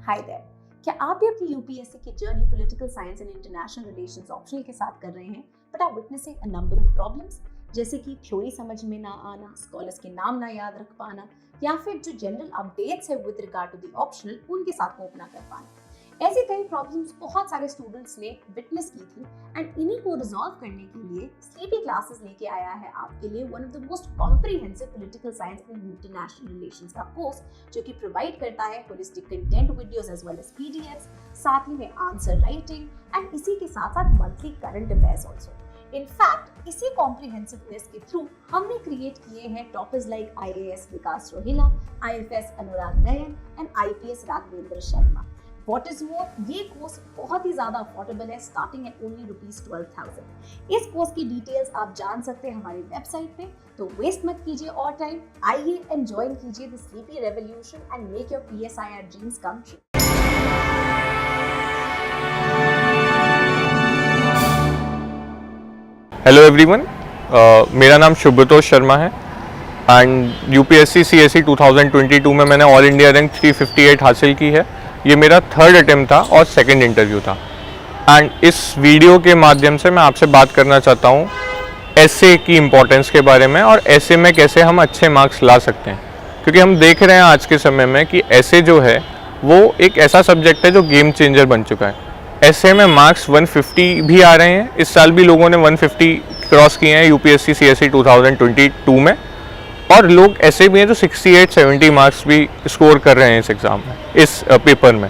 Hi there, क्या आप भी अपनी यूपीएससी की journey political science and international relations optional के साथ कर रहे हैं but are witnessing a number of problems, जैसे कि थ्योरी समझ में ना आना, स्कॉलर्स के नाम ना याद रख पाना, या फिर जो जनरल अपडेट्स है with regard to the optional उनके साथ कोप ना कर पाना। ऐसे कई प्रॉब्लम्स बहुत सारे स्टूडेंट्स ने विटनेस की थी एंड इन्हीं को रिजॉल्व करने के लिए स्लीपी क्लासेस लेके आया है आपके लिए one of the most comprehensive political science and international relations का कोर्स, जो कि प्रोवाइड करता है holistic content videos as well as PDFs, साथ ही में आंसर राइटिंग एंड इसी के साथ साथ monthly current affairs also. In fact इसी कॉम्प्रिहेंसिवनेस के थ्रू हमने क्रिएट किए हैं toppers like IAS Vikas Rohila, IFS Anurag Nayan and IPS Raghavendra Sharma. What is more, ये कोर्स बहुत ही ज्यादा अफोर्डेबल है, स्टार्टिंग एट ओनली ₹12,000। इस कोर्स की डिटेल्स आप जान सकते हैं हमारी वेबसाइट पे, तो वेस्ट मत कीजिए और टाइम, आइए एंड ज्वाइन कीजिए the sleepy revolution and make your PSIR dreams come true. Hello everyone, मेरा नाम शुभतोष शर्मा है एंड यूपीएससी सीएसई 2022 में मैंने ऑल इंडिया रैंक 358 हासिल की है। ये मेरा थर्ड अटेम्प्ट था और सेकंड इंटरव्यू था एंड इस वीडियो के माध्यम से मैं आपसे बात करना चाहता हूँ एसे की इम्पोर्टेंस के बारे में और एसे में कैसे हम अच्छे मार्क्स ला सकते हैं, क्योंकि हम देख रहे हैं आज के समय में कि एसे जो है वो एक ऐसा सब्जेक्ट है जो गेम चेंजर बन चुका है। एसे में मार्क्स 150 भी आ रहे हैं, इस साल भी लोगों ने 150 क्रॉस किए हैं यूपीएससी सीएसई 2022 में, और लोग ऐसे भी हैं जो 68-70 मार्क्स भी स्कोर कर रहे हैं इस एग्ज़ाम में, इस पेपर में।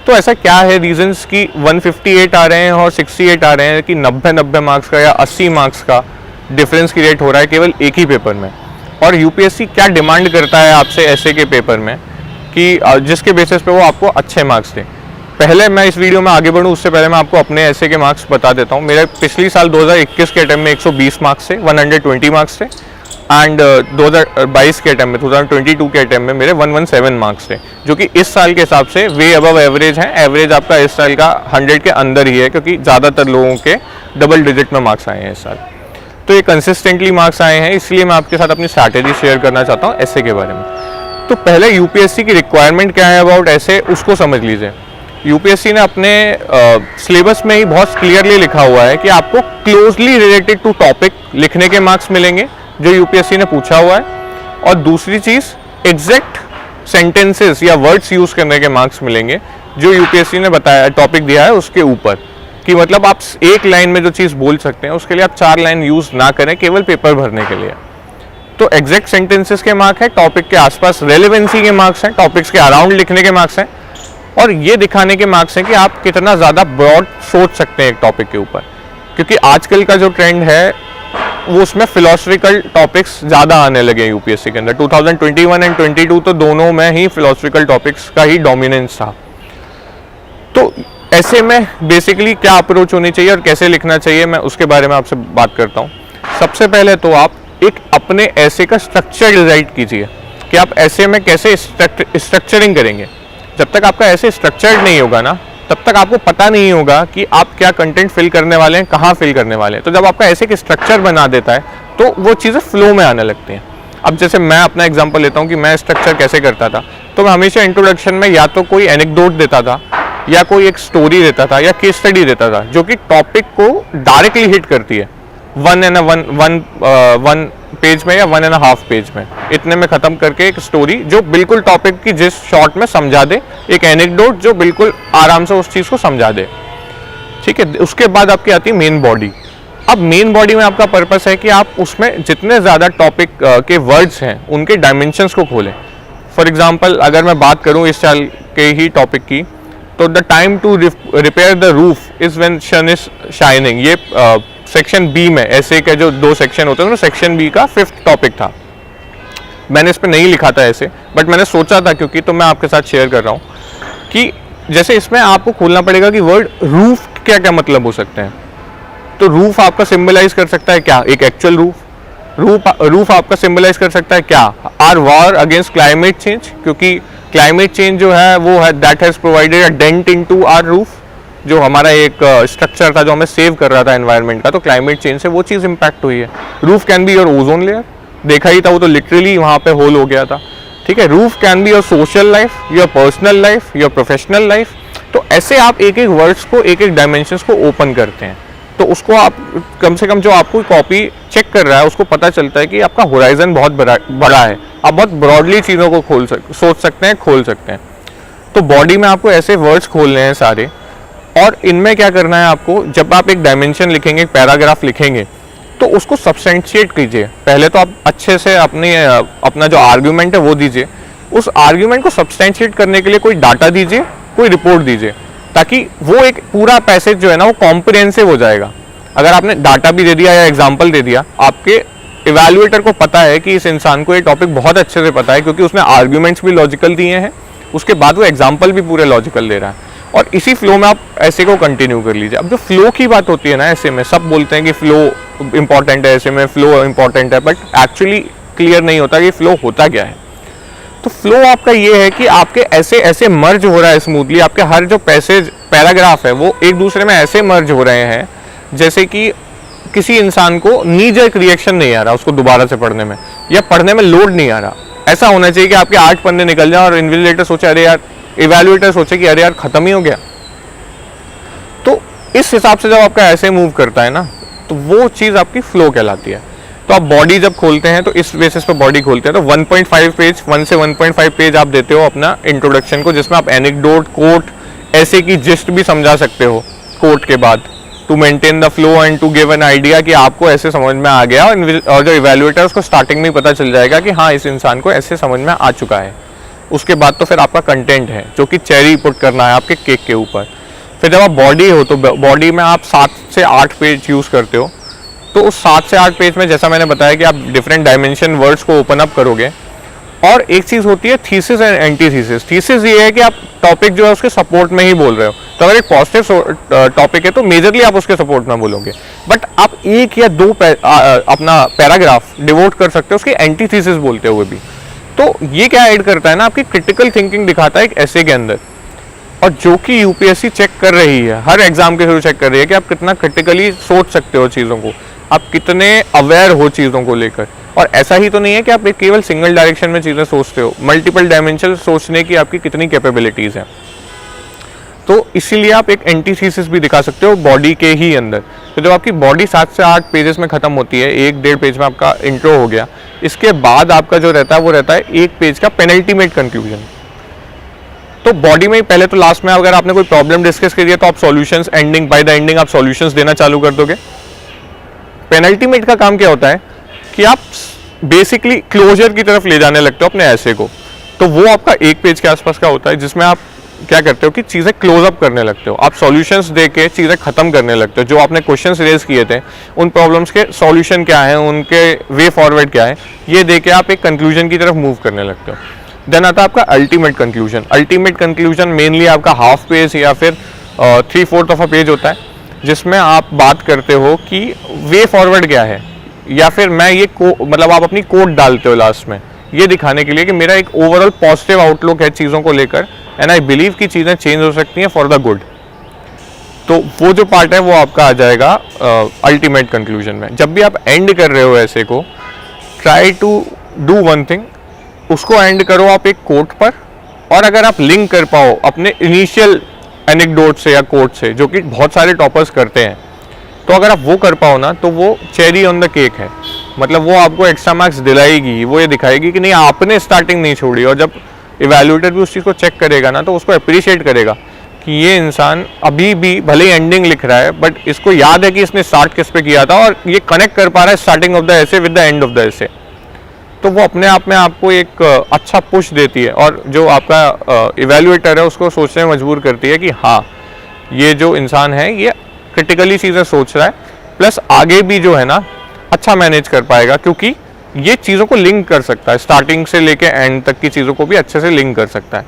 तो ऐसा क्या है रीजंस कि 158 आ रहे हैं और 68 आ रहे हैं कि 90 मार्क्स का या 80 मार्क्स का डिफरेंस क्रिएट हो रहा है केवल एक ही पेपर में। और यूपीएससी क्या डिमांड करता है आपसे ऐसे के पेपर में कि जिसके बेसिस पे वो आपको अच्छे मार्क्स दें। पहले मैं इस वीडियो में आगे बढ़ूँ उससे पहले मैं आपको अपने ऐसे के मार्क्स बता देता हूँ। मेरे पिछली साल 2021 के अटेम्प्ट में 120 मार्क्स थे, 120 मार्क्स थे, एंड 2022 के अटेम्प्ट में 2022 के अटेम्प्ट में मेरे 117 मार्क्स थे, जो कि इस साल के हिसाब से वे अबव एवरेज हैं। एवरेज आपका इस साल का 100 के अंदर ही है, क्योंकि ज़्यादातर लोगों के डबल डिजिट में मार्क्स आए हैं इस साल। तो ये कंसिस्टेंटली मार्क्स आए हैं, इसलिए मैं आपके साथ अपनी स्ट्रैटेजी शेयर करना चाहता हूँ ऐसे के बारे में। तो पहले यूपीएससी की रिक्वायरमेंट क्या है अबाउट ऐसे, उसको समझ लीजिए। यूपीएससी ने अपने सिलेबस में ही बहुत क्लियरली लिखा हुआ है कि आपको क्लोजली रिलेटेड टू टॉपिक लिखने के मार्क्स मिलेंगे जो यूपीएससी ने पूछा हुआ है, और दूसरी चीज़ एग्जैक्ट सेंटेंसेस या वर्ड्स यूज़ करने के मार्क्स मिलेंगे जो यूपीएससी ने बताया, टॉपिक दिया है उसके ऊपर, कि मतलब आप एक लाइन में जो चीज़ बोल सकते हैं उसके लिए आप 4 लाइन यूज़ ना करें केवल पेपर भरने के लिए। तो एग्जैक्ट सेंटेंसेस के मार्क्स हैं, टॉपिक के आसपास रेलेवेंसी के मार्क्स हैं, टॉपिक्स के अराउंड लिखने के मार्क्स हैं, और ये दिखाने के मार्क्स हैं कि आप कितना ज़्यादा ब्रॉड सोच सकते हैं एक टॉपिक के ऊपर। क्योंकि आजकल का जो ट्रेंड है वो उसमें फिलोसफिकल टॉपिक्स ज़्यादा आने लगे यूपीएससी के अंदर। 2021 एंड 22 तो दोनों में ही फिलोसफिकल टॉपिक्स का ही डोमिनेंस था। तो ऐसे में बेसिकली क्या अप्रोच होनी चाहिए और कैसे लिखना चाहिए, मैं उसके बारे में आपसे बात करता हूँ। सबसे पहले तो आप एक अपने ऐसे का स्ट्रक्चर डिसाइड कीजिए कि आप ऐसे में कैसे स्ट्रक्चरिंग करेंगे। जब तक आपका ऐसे स्ट्रक्चर्ड नहीं होगा ना, तब तक आपको पता नहीं होगा कि आप क्या कंटेंट फिल करने वाले हैं, कहाँ फिल करने वाले हैं। तो जब आपका ऐसे एक स्ट्रक्चर बना देता है तो वो चीज़ें फ्लो में आने लगती हैं। अब जैसे मैं अपना एग्जांपल लेता हूँ कि मैं स्ट्रक्चर कैसे करता था, तो मैं हमेशा इंट्रोडक्शन में या तो कोई एनेक्डोट देता था, या कोई एक स्टोरी देता था, या केस स्टडी देता था, जो कि टॉपिक को डायरेक्टली हिट करती है। वन पेज में या 1.5 पेज में, इतने में ख़त्म करके एक स्टोरी जो बिल्कुल टॉपिक की जिस शॉर्ट में समझा दे, एक एनेक्डोट जो बिल्कुल आराम से उस चीज़ को समझा दे। ठीक है, उसके बाद आपकी आती है मेन बॉडी। अब मेन बॉडी में आपका पर्पस है कि आप उसमें जितने ज़्यादा टॉपिक के वर्ड्स हैं उनके डायमेंशंस को खोलें। फॉर एग्जाम्पल अगर मैं बात करूँ इस साल के ही टॉपिक की, तो the time to repair the roof is when sun is shining, ये सेक्शन बी में ऐसे के जो 2 सेक्शन होते हैं ना, सेक्शन बी का 5th टॉपिक था। मैंने इस पर नहीं लिखा था ऐसे, बट मैंने सोचा था क्योंकि, तो मैं आपके साथ शेयर कर रहा हूँ कि जैसे इसमें आपको खोलना पड़ेगा कि वर्ड रूफ क्या क्या मतलब हो सकते हैं। तो रूफ आपका सिंबलाइज कर सकता है क्या, एक एक्चुअल रूफ आपका सिंबलाइज कर सकता है क्या, our war against climate change, क्योंकि क्लाइमेट चेंज जो है वो है that has provided a dent into our roof, जो हमारा एक स्ट्रक्चर था जो हमें सेव कर रहा था एनवायरनमेंट का, तो क्लाइमेट चेंज से वो चीज़ इंपैक्ट हुई है। Roof can be your ozone layer, देखा ही था वो तो लिटरली वहाँ पे होल हो गया था। ठीक है। Roof can be your social life, your personal life, your professional life. तो ऐसे आप एक एक वर्ड्स को, एक एक डायमेंशंस को ओपन करते हैं, तो उसको आप कम से कम जो आपको कॉपी चेक कर रहा है उसको पता चलता है कि आपका होराइजन बहुत बड़ा है, आप बहुत ब्रॉडली चीज़ों को सोच सकते हैं, खोल सकते हैं। तो बॉडी में आपको ऐसे वर्ड्स खोलने हैं सारे, और इनमें क्या करना है आपको, जब आप एक डायमेंशन लिखेंगे, एक पैराग्राफ लिखेंगे, तो उसको सब्सटेंशिएट कीजिए। पहले तो आप अच्छे से अपना जो आर्ग्यूमेंट है वो दीजिए, उस आर्ग्यूमेंट को सब्सटेंशिएट करने के लिए कोई डाटा दीजिए, कोई रिपोर्ट दीजिए, ताकि वो एक पूरा पैसेज जो है ना वो कॉम्प्रिहेंसिव हो जाएगा। अगर आपने डाटा भी दे दिया या एग्जाम्पल दे दिया, आपके इवैल्यूएटर को पता है कि इस इंसान को ये टॉपिक बहुत अच्छे से पता है, क्योंकि उसने आर्ग्यूमेंट्स भी लॉजिकल दिए हैं, उसके बाद वो एग्जाम्पल भी पूरे लॉजिकल दे रहा है, और इसी फ्लो में आप ऐसे को कंटिन्यू कर लीजिए। अब जो फ्लो की बात होती है ना, ऐसे में सब बोलते हैं कि फ्लो इंपॉर्टेंट है, ऐसे में फ्लो इंपॉर्टेंट है, बट एक्चुअली क्लियर नहीं होता कि फ्लो होता क्या है। तो फ्लो आपका ये है कि आपके ऐसे ऐसे मर्ज हो रहा है स्मूथली, आपके हर जो पैराग्राफ है वो एक दूसरे में ऐसे मर्ज हो रहे हैं जैसे कि किसी इंसान को नी जर्क रिएक्शन नहीं आ रहा उसको दोबारा से पढ़ने में, या पढ़ने में लोड नहीं आ रहा। ऐसा होना चाहिए कि आपके 8 पन्ने निकल जाए और इन्विजिलेटर सोचे अरे यार, इवैल्यूएटर सोचे कि अरे यार खत्म ही हो गया। तो इस हिसाब से जब आपका ऐसे मूव करता है ना, तो वो चीज़ आपकी फ्लो कहलाती है। तो आप बॉडी जब खोलते हैं तो इस बेसिस पे बॉडी खोलते हैं, तो 1.5 पेज, 1 से 1.5 पेज आप देते हो अपना इंट्रोडक्शन को, जिसमें आप एनेक्डोट, कोट, ऐसे की जिस्ट भी समझा सकते हो कोट के बाद, to maintain the flow and to give an idea कि आपको ऐसे समझ में आ गया, और जो इवैल्यूएटर है उसको स्टार्टिंग में ही पता चल जाएगा कि हाँ इस इंसान को ऐसे समझ में आ चुका है। उसके बाद तो फिर आपका कंटेंट है जो कि चेरी पुट करना है आपके केक के ऊपर। फिर जब आप बॉडी हो तो बॉडी में आप 7 से 8 पेज यूज़ करते हो, तो उस 7 से 8 पेज में जैसा मैंने बताया कि आप डिफरेंट डायमेंशन वर्ड्स को ओपन अप करोगे। और एक चीज़ होती है थीसिस एंड एंटीथीसिस। थीसिस ये है कि आप टॉपिक जो है उसके सपोर्ट में ही बोल रहे हो, तो अगर एक पॉजिटिव टॉपिक है तो मेजरली आप उसके सपोर्ट में बोलोगे, बट आप 1 या 2 अपना पैराग्राफ डिवोट कर सकते हो उसकी एंटीथीसिस बोलते हुए भी। तो ये क्या ऐड करता है ना, आपकी क्रिटिकल थिंकिंग दिखाता है एक ऐसे के अंदर, और जो कि यूपीएससी चेक कर रही है, हर एग्जाम के थ्रू चेक कर रही है कि आप कितना क्रिटिकली सोच सकते हो चीज़ों को, आप कितने अवेयर हो चीज़ों को लेकर। और ऐसा ही तो नहीं है कि आप एक केवल सिंगल डायरेक्शन में चीज़ें सोचते हो, मल्टीपल डायमेंशन सोचने की आपकी कितनी कैपेबिलिटीज़ हैं। तो इसीलिए आप एक एंटीथीसिस भी दिखा सकते हो बॉडी के ही अंदर। तो जब आपकी बॉडी 7 से 8 पेजेस में ख़त्म होती है, 1-1.5 पेज में आपका इंट्रो हो गया, इसके बाद आपका जो रहता है वो रहता है 1 पेज का पेनल्टीमेट कंक्लूजन। तो बॉडी में पहले तो लास्ट में अगर आपने कोई प्रॉब्लम डिस्कस करी है तो आप solutions ending, by the ending आप सॉल्यूशंस देना चालू कर दोगे। पेनल्टीमेट का काम क्या होता है कि आप बेसिकली क्लोजर की तरफ ले जाने लगते हो अपने ऐसे को। तो वो आपका 1 पेज के आसपास का होता है, जिसमें आप क्या करते हो कि चीज़ें क्लोज अप करने लगते हो, आप सॉल्यूशंस दे के चीज़ें ख़त्म करने लगते हो। जो आपने क्वेश्चंस रेज किए थे उन प्रॉब्लम्स के सॉल्यूशन क्या है, उनके वे फॉरवर्ड क्या है, ये दे के आप एक कंक्लूजन की तरफ मूव करने लगते हो। देन आता है आपका ultimate conclusion. Ultimate conclusion mainly आपका हाफ पेज या फिर 3/4 ऑफ अ पेज होता है, जिसमें आप बात करते हो कि वे फॉरवर्ड क्या है, या फिर मैं ये मतलब आप अपनी कोट डालते हो लास्ट में ये दिखाने के लिए कि मेरा एक ओवरऑल पॉजिटिव आउटलुक है चीज़ों को लेकर, एंड आई बिलीव कि चीज़ें चेंज हो सकती हैं फॉर द गुड। तो वो जो पार्ट है वो आपका आ जाएगा अल्टीमेट कंक्लूजन में। जब भी आप एंड कर रहे हो ऐसे को, try to do one thing, उसको एंड करो आप एक कोट पर, और अगर आप लिंक कर पाओ अपने इनिशियल एनेक्डोट से या कोट से, जो कि बहुत सारे टॉपर्स करते हैं, तो अगर आप वो कर पाओ ना तो वो चेरी ऑन द केक है। मतलब वो आपको एक्स्ट्रा मार्क्स दिलाएगी, वो ये दिखाएगी कि नहीं आपने स्टार्टिंग नहीं छोड़ी। और जब इवैल्यूएटर भी उस चीज़ को चेक करेगा ना, तो उसको अप्रिशिएट करेगा कि ये इंसान अभी भी भले ही एंडिंग लिख रहा है, बट इसको याद है कि इसने स्टार्ट किस पे किया था, और ये कनेक्ट कर पा रहा है स्टार्टिंग ऑफ द ऐसे with the end of the ऐसे। तो वो अपने आप में आपको एक अच्छा पुश देती है, और जो आपका इवैल्यूएटर है उसको सोचने में मजबूर करती है कि हाँ ये जो इंसान है ये क्रिटिकली चीज़ें सोच रहा है, प्लस आगे भी जो है ना अच्छा मैनेज कर पाएगा, क्योंकि ये चीज़ों को लिंक कर सकता है, स्टार्टिंग से लेके एंड तक की चीज़ों को भी अच्छे से लिंक कर सकता है।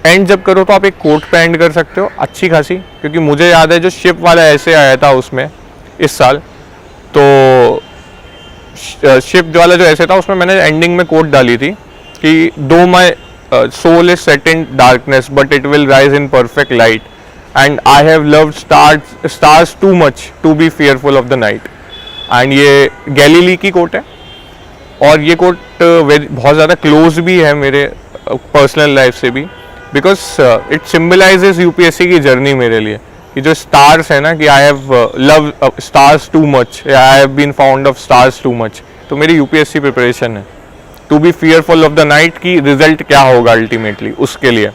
एंड जब करो तो आप एक कोट पे एंड कर सकते हो अच्छी खासी, क्योंकि मुझे याद है जो शिप वाला ऐसे आया था उसमें इस साल, तो शिप वाला जो ऐसे था उसमें मैंने एंडिंग में कोट डाली थी कि दो my soul is set in darkness but it will rise in perfect light, and I have loved stars too much to be fearful of the night. And ये गैलीली की कोट है, और ये कोट बहुत ज़्यादा क्लोज भी है मेरे पर्सनल लाइफ से भी, बिकॉज इट सिम्बलाइजेज यूपीएससी की जर्नी मेरे लिए। ये जो स्टार्स है ना कि I have love stars too much, I have been fond of stars too much, तो मेरी यूपीएससी प्रिपरेशन है। To be fearful of the night की रिजल्ट क्या होगा अल्टीमेटली, उसके लिए।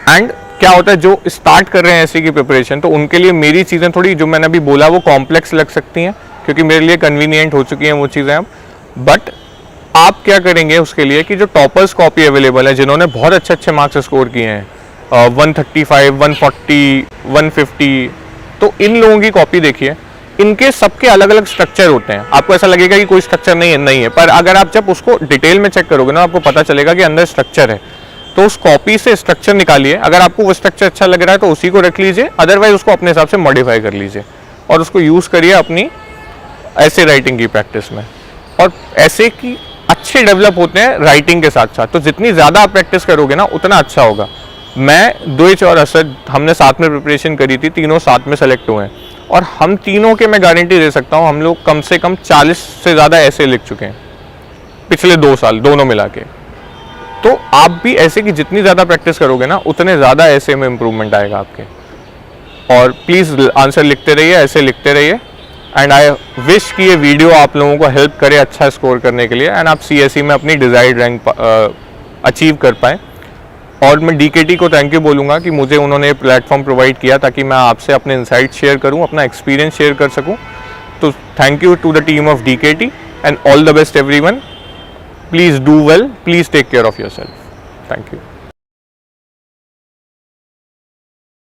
एंड क्या होता है जो स्टार्ट कर रहे हैं ऐसी की प्रिपरेशन, तो उनके लिए मेरी चीज़ें थोड़ी जो मैंने अभी बोला वो कॉम्प्लेक्स लग सकती हैं, क्योंकि मेरे लिए कन्वीनियंट हो चुकी हैं वो चीज़ें अब। बट आप क्या करेंगे उसके लिए कि जो टॉपर्स कॉपी अवेलेबल है, जिन्होंने बहुत अच्छे मार्क्स स्कोर किए हैं 135, 140, 150, तो इन लोगों की कॉपी देखिए। इनके सबके अलग अलग स्ट्रक्चर होते हैं। आपको ऐसा लगेगा कि कोई स्ट्रक्चर नहीं है, पर अगर आप जब उसको डिटेल में चेक करोगे ना, आपको पता चलेगा कि अंदर स्ट्रक्चर है। तो उस कॉपी से स्ट्रक्चर निकालिए, अगर आपको वो स्ट्रक्चर अच्छा लग रहा है तो उसी को रख लीजिए, अदरवाइज उसको अपने हिसाब से मॉडिफाई कर लीजिए और उसको यूज़ करिए अपनी ऐसे राइटिंग की प्रैक्टिस में। और ऐसे की अच्छे डेवलप होते हैं राइटिंग के साथ साथ, तो जितनी ज़्यादा आप प्रैक्टिस करोगे ना उतना अच्छा होगा। मैं द्विज और असद हमने साथ में प्रिपरेशन करी थी, तीनों साथ में सेलेक्ट हुए हैं, और हम तीनों के मैं गारंटी दे सकता हूँ हम लोग कम से कम 40 से ज़्यादा ऐसे लिख चुके हैं पिछले 2 साल दोनों मिला के। तो आप भी ऐसे की जितनी ज़्यादा प्रैक्टिस करोगे ना उतने ज़्यादा ऐसे में इम्प्रूवमेंट आएगा आपके। और प्लीज़ आंसर लिखते रहिए, ऐसे लिखते रहिए। एंड आई विश कि ये वीडियो आप लोगों को हेल्प करे अच्छा स्कोर करने के लिए, एंड आप सीएसई में अपनी डिज़ायर्ड रैंक अचीव कर पाएँ। और मैं डीकेटी को थैंक यू बोलूँगा कि मुझे उन्होंने प्लेटफॉर्म प्रोवाइड किया ताकि मैं आपसे अपने इंसाइट शेयर करूँ, अपना एक्सपीरियंस शेयर कर सकूँ। तो thank you to the team of DKT and all the best everyone. Please do well. Please take care of yourself. Thank you.